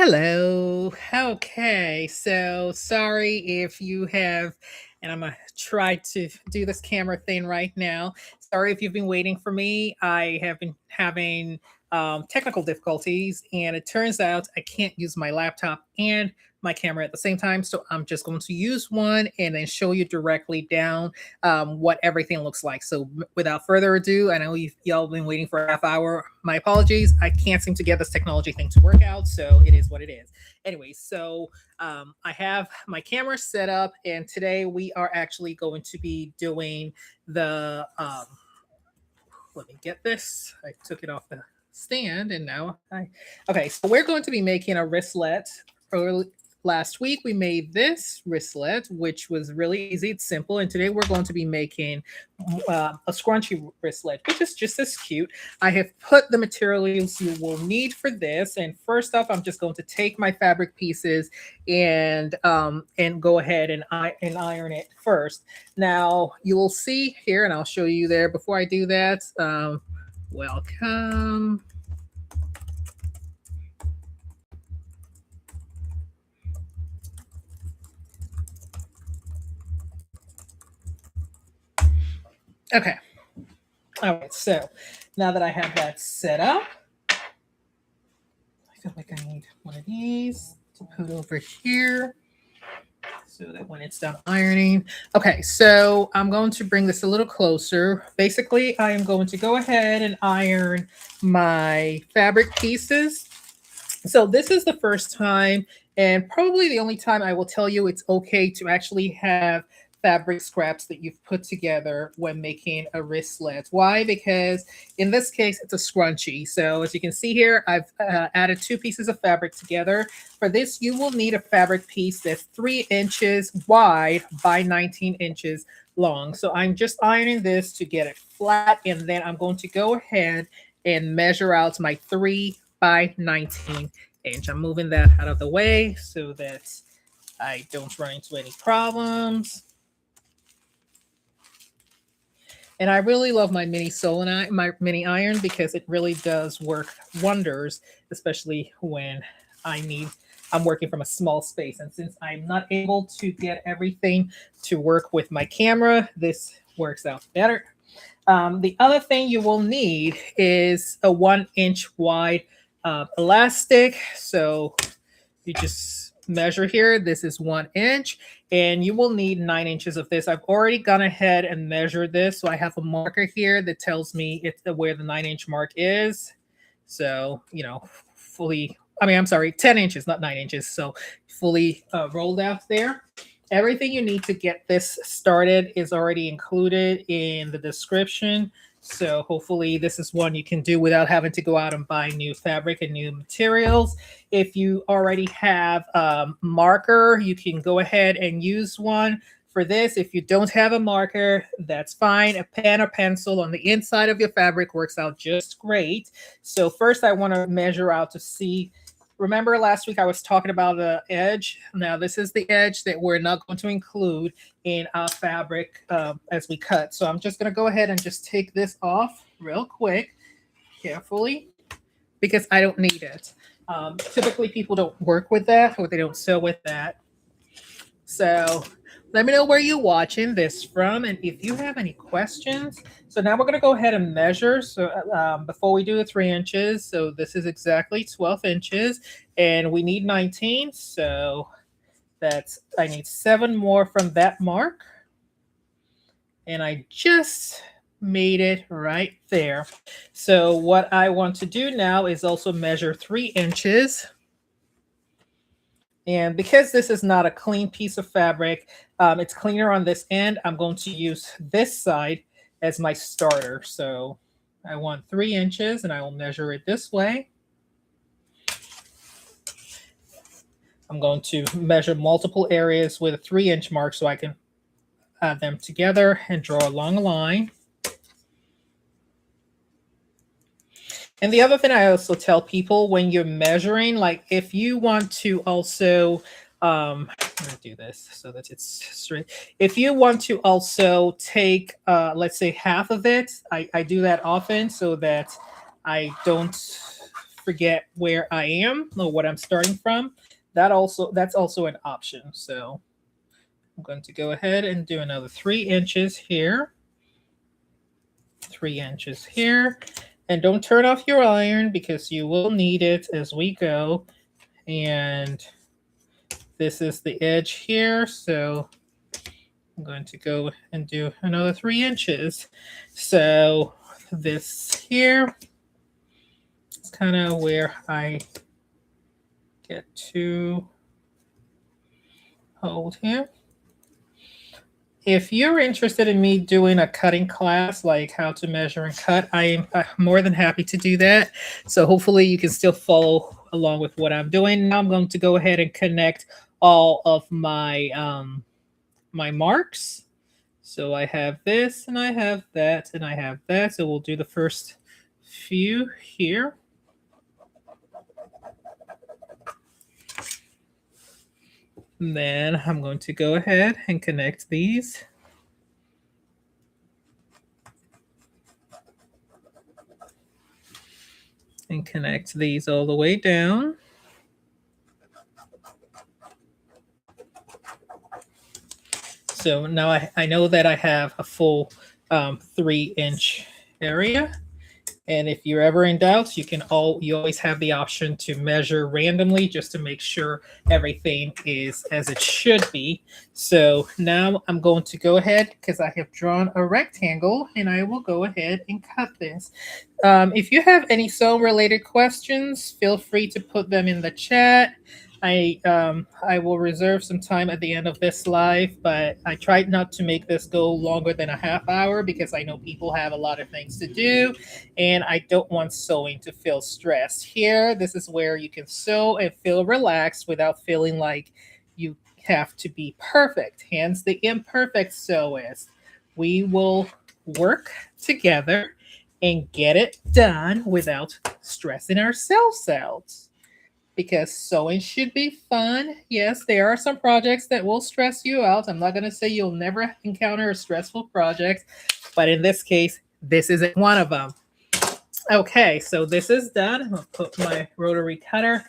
Hello. Okay. So sorry if you have, and I'm going to try to do this camera thing right now. Sorry if you've been waiting for me. I have been having technical difficulties, and it turns out I can't use my laptop and my camera at the same time. So I'm just going to use one and then show you directly down what everything looks like. So without further ado, I know y'all been waiting for a half hour. My apologies. I can't seem to get this technology thing to work out, so it is what it is. Anyway, so I have my camera set up, and today we are actually going to be doing the. Let me get this. I took it off the stand, and now I. Okay, so we're going to be making a wristlet. Early, last week we made this wristlet, which was really easy. It's simple, and today we're going to be making a scrunchy wristlet, which is just as cute. I have put the materials you will need for this, and first off, I'm just going to take my fabric pieces and go ahead and iron it first. Now you will see here, and I'll show you there. Before I do that, welcome. Okay. All right. So now that I have that set up, I feel like I need one of these to put over here so that when it's done ironing. Okay, so I'm going to bring this a little closer. Basically, I am going to go ahead and iron my fabric pieces. So this is the first time and probably the only time I will tell you it's okay to actually have fabric scraps that you've put together when making a wristlet. Why? Because in this case, it's a scrunchie. So as you can see here, I've added two pieces of fabric together. For this, you will need a fabric piece that's 3 inches wide by 19 inches long. So I'm just ironing this to get it flat, and then I'm going to go ahead and measure out my 3 by 19 inch. I'm moving that out of the way so that I don't run into any problems. And I really love my mini solenoid, my mini iron, because it really does work wonders, especially when I'm working from a small space. And since I'm not able to get everything to work with my camera, this works out better. The other thing you will need is a 1-inch wide elastic. So you just measure here. This is 1 inch, and you will need 9 inches of this. I've already gone ahead and measured this. So I have a marker here that tells me where the 9-inch mark is. So, I'm sorry, 10 inches, not 9 inches. So fully rolled out there. Everything you need to get this started is already included in the description. So hopefully this is one you can do without having to go out and buy new fabric and new materials. If you already have a marker, you can go ahead and use one for this. If you don't have a marker, that's fine. A pen or pencil on the inside of your fabric works out just great. So first I want to measure out to see. Remember last week I was talking about the edge. Now this is the edge that we're not going to include in our fabric as we cut. So I'm just going to go ahead and just take this off real quick, carefully, because I don't need it. Typically people don't work with that, or they don't sew with that. So let me know where you're watching this from and if you have any questions. So now we're going to go ahead and measure. So before we do the 3 inches, so this is exactly 12 inches and we need 19. So I need 7 more from that mark. And I just made it right there. So what I want to do now is also measure 3 inches. And because this is not a clean piece of fabric, it's cleaner on this end. I'm going to use this side as my starter. So I want 3 inches and I will measure it this way. I'm going to measure multiple areas with a 3-inch mark so I can add them together and draw a long line. And the other thing I also tell people when you're measuring, like if you want to also, I'm going to do this so that it's straight. If you want to also take, let's say half of it, I do that often so that I don't forget where I am or what I'm starting from, that's also an option. So I'm going to go ahead and do another 3 inches here, 3 inches here. And don't turn off your iron because you will need it as we go. And this is the edge here, so I'm going to go and do another 3 inches. So this here is kind of where I get to hold here. If you're interested in me doing a cutting class, like how to measure and cut, I'm more than happy to do that. So hopefully you can still follow along with what I'm doing. Now I'm going to go ahead and connect all of my my marks. So I have this and I have that and I have that. So we'll do the first few here. And then I'm going to go ahead and connect these. And connect these all the way down. So now I know that I have a full 3-inch area. And if you're ever in doubt, you always have the option to measure randomly just to make sure everything is as it should be. So now I'm going to go ahead because I have drawn a rectangle and I will go ahead and cut this. If you have any sewing related questions, feel free to put them in the chat. I will reserve some time at the end of this live, but I tried not to make this go longer than a half hour because I know people have a lot of things to do and I don't want sewing to feel stressed. Here, this is where you can sew and feel relaxed without feeling like you have to be perfect. Hence the imperfect sewist. We will work together and get it done without stressing ourselves out. Because sewing should be fun. Yes, there are some projects that will stress you out. I'm not going to say you'll never encounter a stressful project, but in this case, this isn't one of them. Okay, so this is done. I'm going to put my rotary cutter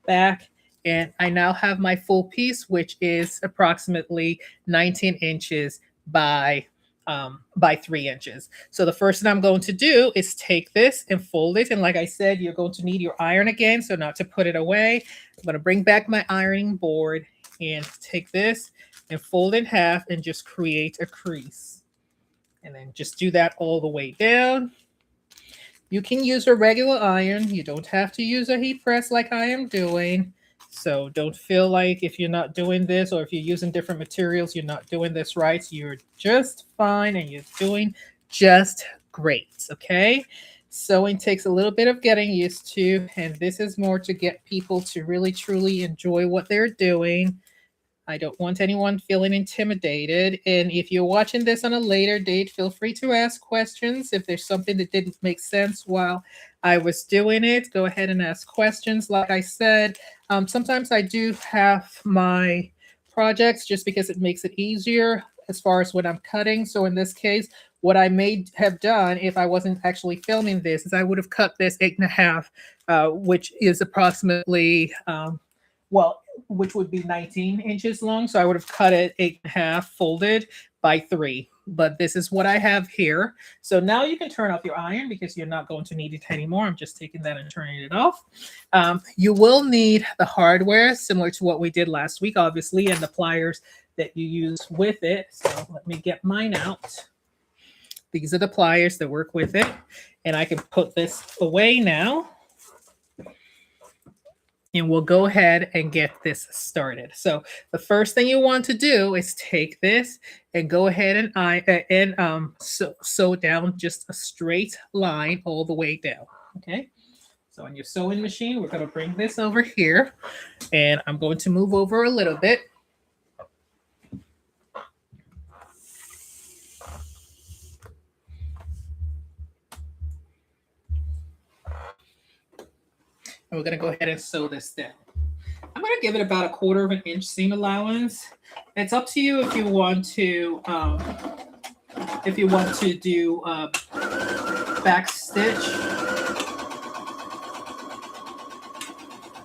back, and I now have my full piece, which is approximately 19 inches by 3 inches. So the first thing I'm going to do is take this and fold it. And like I said, you're going to need your iron again. So not to put it away, I'm going to bring back my ironing board and take this and fold it in half and just create a crease. And then just do that all the way down. You can use a regular iron. You don't have to use a heat press like I am doing. So don't feel like if you're not doing this or if you're using different materials, you're not doing this right. You're just fine and you're doing just great, okay? Sewing takes a little bit of getting used to, and this is more to get people to really, truly enjoy what they're doing. I don't want anyone feeling intimidated. And if you're watching this on a later date, feel free to ask questions. If there's something that didn't make sense while I was doing it, go ahead and ask questions. Like I said, sometimes I do have my projects just because it makes it easier as far as when I'm cutting. So in this case, what I may have done if I wasn't actually filming this is I would have cut this 8.5, which is approximately, which would be 19 inches long. So I would have cut it 8.5 folded by 3. But this is what I have here. So now you can turn off your iron because you're not going to need it anymore. I'm just taking that and turning it off. You will need the hardware similar to what we did last week, obviously, and the pliers that you use with it. So let me get mine out. These are the pliers that work with it. And I can put this away now. And we'll go ahead and get this started. So the first thing you want to do is take this and go ahead and sew down just a straight line all the way down. Okay. So on your sewing machine, we're going to bring this over here, and I'm going to move over a little bit. And we're going to go ahead and sew this down. I'm going to give it about 1/4 inch seam allowance. It's up to you if you want to do back stitch.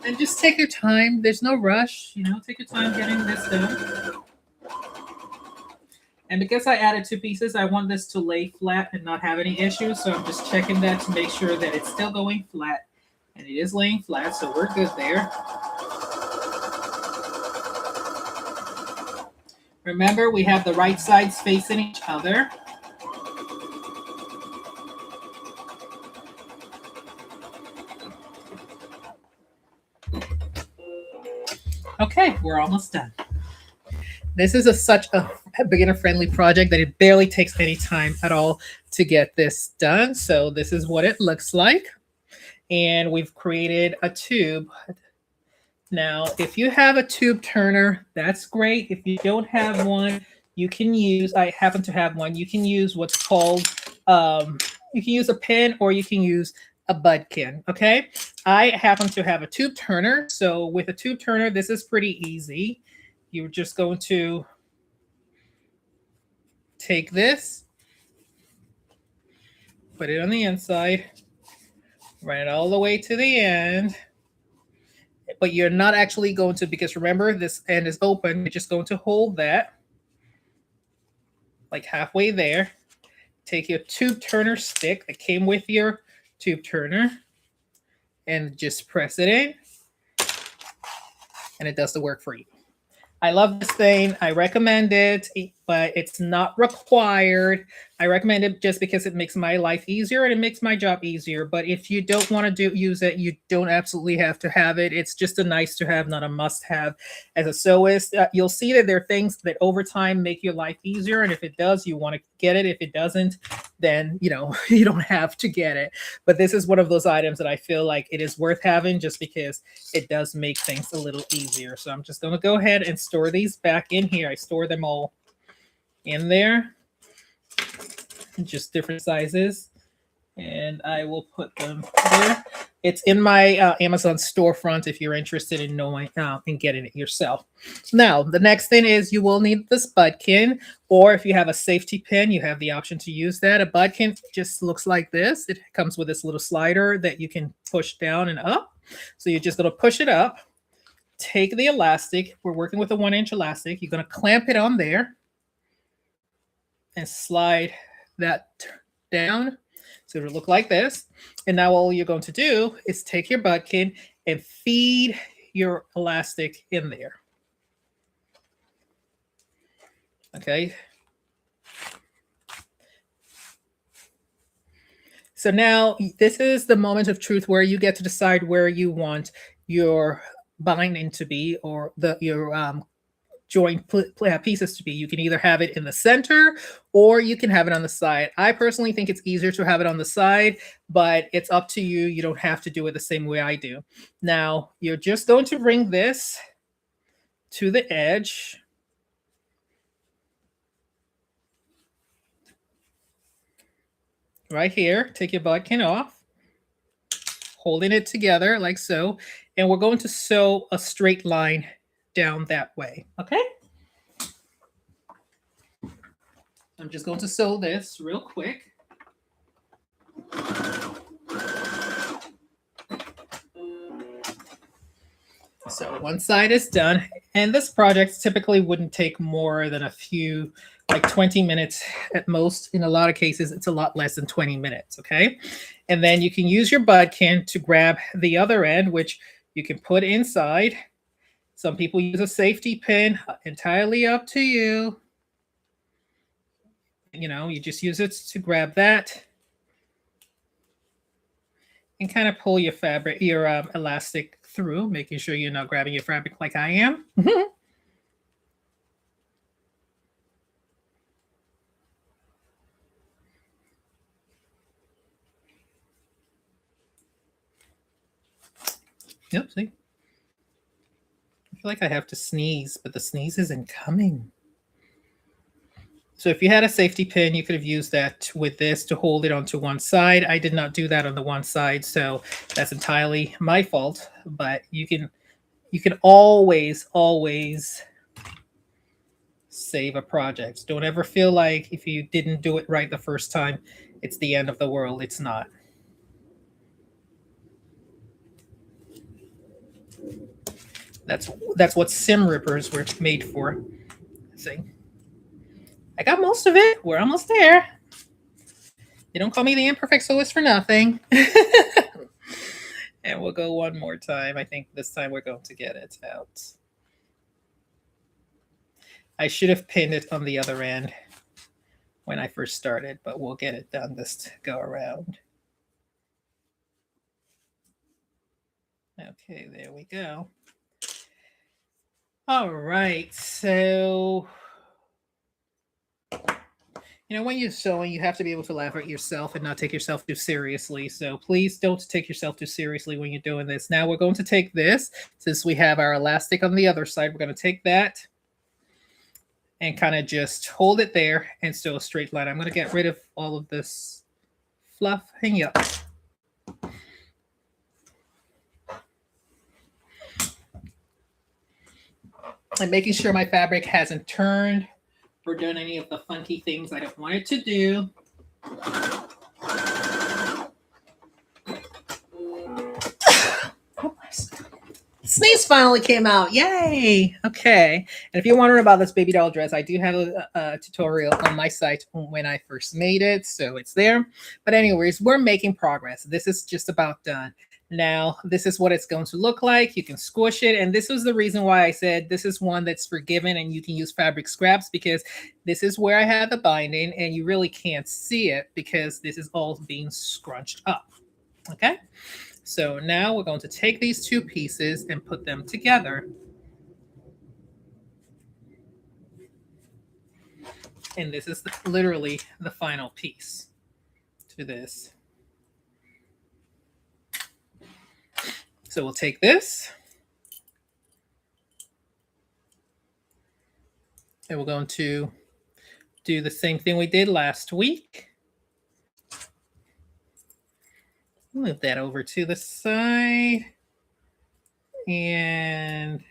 And just take your time. There's no rush, you know, take your time getting this done. And because I added two pieces, I want this to lay flat and not have any issues. So I'm just checking that to make sure that it's still going flat. And it is laying flat, so we're good there. Remember, we have the right sides facing each other. Okay, we're almost done. This is such a beginner-friendly project that it barely takes any time at all to get this done. So this is what it looks like. And we've created a tube. Now, if you have a tube turner, that's great. If you don't have one, you can use, I happen to have one, you can use what's called, you can use a pin or you can use a budkin, okay? I happen to have a tube turner. So with a tube turner, this is pretty easy. You're just going to take this, put it on the inside, run it all the way to the end. But you're not actually going to, because remember, this end is open. You're just going to hold that like halfway there. Take your tube turner stick that came with your tube turner and just press it in. And it does the work for you. I love this thing. I recommend it, but it's not required. I recommend it just because it makes my life easier and it makes my job easier. But if you don't want to use it, you don't absolutely have to have it. It's just a nice to have, not a must have. As a sewist, you'll see that there are things that over time make your life easier. And if it does, you want to get it. If it doesn't, then, you know, you don't have to get it. But this is one of those items that I feel like it is worth having just because it does make things a little easier. So I'm just going to go ahead and store these back in here. I store them all in there, just different sizes, and I will put them there. It's in my Amazon storefront if you're interested in knowing and getting it yourself. Now, the next thing is you will need this budkin, or if you have a safety pin, you have the option to use that. A budkin just looks like this. It comes with this little slider that you can push down and up. So you're just going to push it up, take the elastic. We're working with a 1-inch elastic. You're going to clamp it on there and slide that down. So it'll look like this. And now all you're going to do is take your budkin and feed your elastic in there. Okay. So now this is the moment of truth where you get to decide where you want your binding to be, or your joint pieces to be. You can either have it in the center or you can have it on the side. I personally think it's easier to have it on the side, but it's up to you. You don't have to do it the same way I do. Now, you're just going to bring this to the edge. Right here, take your budkin off, holding it together like so, and we're going to sew a straight line down that way, okay? I'm just going to sew this real quick. So one side is done, and this project typically wouldn't take more than a few, like 20 minutes at most. In a lot of cases, it's a lot less than 20 minutes, okay? And then you can use your budkin to grab the other end, which you can put inside. Some people use a safety pin, entirely up to you. You know, you just use it to grab that and kind of pull your fabric, your elastic through, making sure you're not grabbing your fabric like I am. Yep, see? I feel like I have to sneeze, but the sneeze isn't coming. So if you had a safety pin, you could have used that with this to hold it onto one side. I did not do that on the one side, so that's entirely my fault. But you can always save a project. Don't ever feel like if you didn't do it right the first time, it's the end of the world. It's not. That's what sim rippers were made for. See, I got most of it. We're almost there. You don't call me the imperfect soloist for nothing. And we'll go one more time. I think this time we're going to get it out. I should have pinned it on the other end when I first started, but we'll get it done this go around. Okay, there we go. All right, so when you're sewing, you have to be able to laugh at yourself and not take yourself too seriously. So please don't take yourself too seriously when you're doing this. Now we're going to take this, since we have our elastic on the other side, we're going to take that and kind of just hold it there and sew a straight line. I'm going to get rid of all of this fluff. Hang up. I'm making sure my fabric hasn't turned or done any of the funky things I don't want it to do. Sneeze finally came out. Yay. Okay. And if you're wondering about this baby doll dress, I do have a tutorial on my site when I first made it. So it's there. But anyways, we're making progress. This is just about done. Now, this is what it's going to look like. You can squish it. And this was the reason why I said this is one that's forgiven and you can use fabric scraps, because this is where I had the binding and you really can't see it because this is all being scrunched up. Okay. So now we're going to take these two pieces and put them together. And this is literally the final piece to this. So we'll take this and we're going to do the same thing we did last week. Move that over to the side. And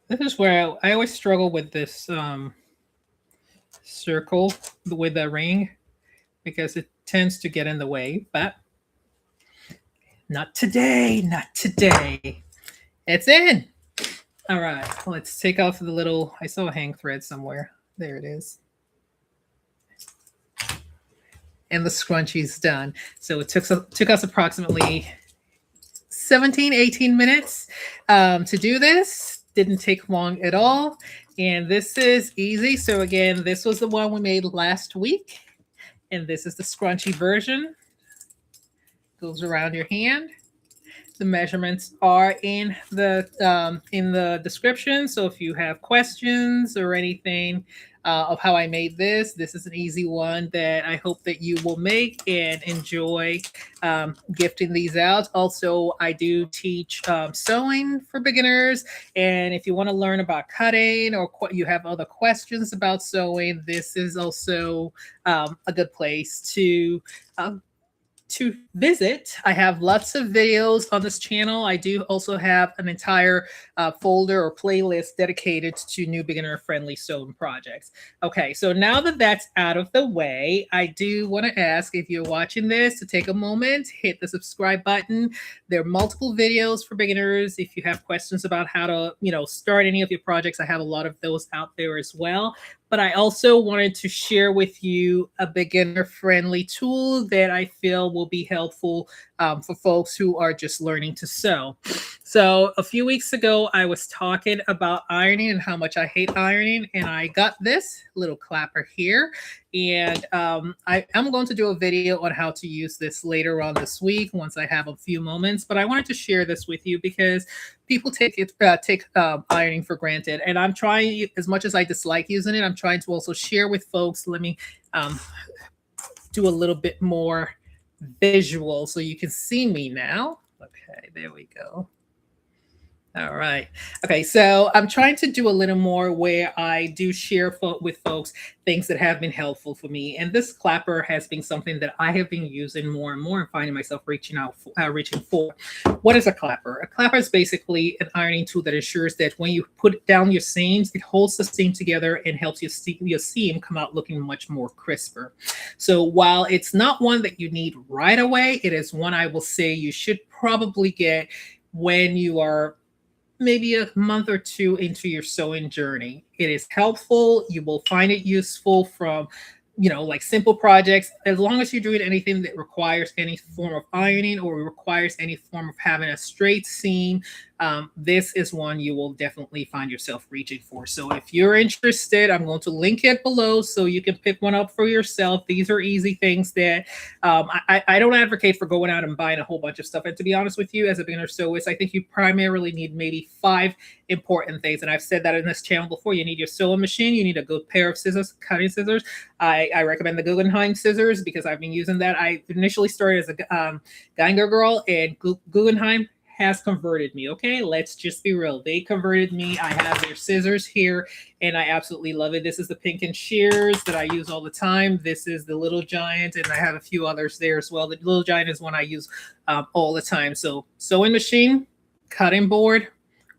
this is where I always struggle with this circle with the ring, because it tends to get in the way, but not today, not today. It's in. All right, let's take off the little, I saw a hang thread somewhere. There it is. And the scrunchie's done. So it took us approximately 17, 18 minutes to do this. Didn't take long at all. And this is easy. So again, this was the one we made last week. And this is the scrunchie version. Goes around your hand. The measurements are in the description. So if you have questions or anything of how I made this, this is an easy one that I hope that you will make and enjoy gifting these out. Also, I do teach sewing for beginners. And if you want to learn about cutting or you have other questions about sewing, this is also a good place to visit. I have lots of videos on this channel. I do also have an entire folder or playlist dedicated to new beginner-friendly sewing projects. Okay, so now that that's out of the way, I do want to ask, if you're watching this, to take a moment, hit the subscribe button. There are multiple videos for beginners. If you have questions about how to, start any of your projects, I have a lot of those out there as well. But I also wanted to share with you a beginner-friendly tool that I feel will be helpful for folks who are just learning to sew. So a few weeks ago, I was talking about ironing and how much I hate ironing, and I got this little clapper here. And I'm going to do a video on how to use this later on this week once I have a few moments. But I wanted to share this with you because people take ironing for granted. And I'm trying, as much as I dislike using it, I'm trying to also share with folks. Let me do a little bit more visual so you can see me now. Okay, there we go. All right. Okay. So I'm trying to do a little more where I do share with folks things that have been helpful for me. And this clapper has been something that I have been using more and more and finding myself reaching for. What is a clapper? A clapper is basically an ironing tool that ensures that when you put down your seams, it holds the seam together and helps your seam come out looking much more crisper. So while it's not one that you need right away, it is one I will say you should probably get when you are maybe a month or two into your sewing journey. It is helpful. You will find it useful from, like simple projects. As long as you're doing anything that requires any form of ironing or requires any form of having a straight seam, this is one you will definitely find yourself reaching for. So if you're interested, I'm going to link it below so you can pick one up for yourself. These are easy things that I don't advocate for going out and buying a whole bunch of stuff. And to be honest with you, as a beginner sewist, I think you primarily need maybe 5 important things. And I've said that in this channel before. You need your sewing machine. You need a good pair of scissors, cutting scissors. I recommend the Guggenheim scissors because I've been using that. I initially started as a Geiger girl, and Guggenheim has converted me. Okay, let's just be real. They converted me. I have their scissors here, and I absolutely love it. This is the Pink and Shears that I use all the time. This is the Little Giant, and I have a few others there as well. The Little Giant is one I use all the time. So sewing machine, cutting board,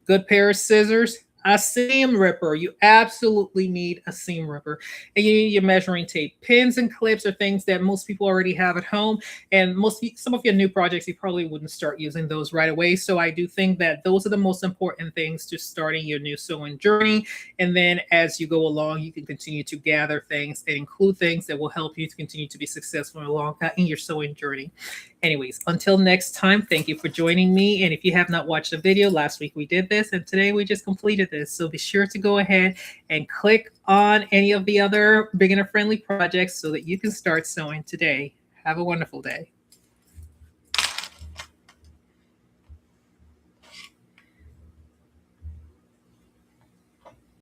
good pair of scissors, a seam ripper. You absolutely need a seam ripper. And you need your measuring tape. Pins and clips are things that most people already have at home. And some of your new projects, you probably wouldn't start using those right away. So I do think that those are the most important things to starting your new sewing journey. And then as you go along, you can continue to gather things and include things that will help you to continue to be successful along in your sewing journey. Anyways, until next time, thank you for joining me. And if you have not watched the video, last week we did this and today we just completed this. So be sure to go ahead and click on any of the other beginner friendly projects so that you can start sewing today. Have a wonderful day.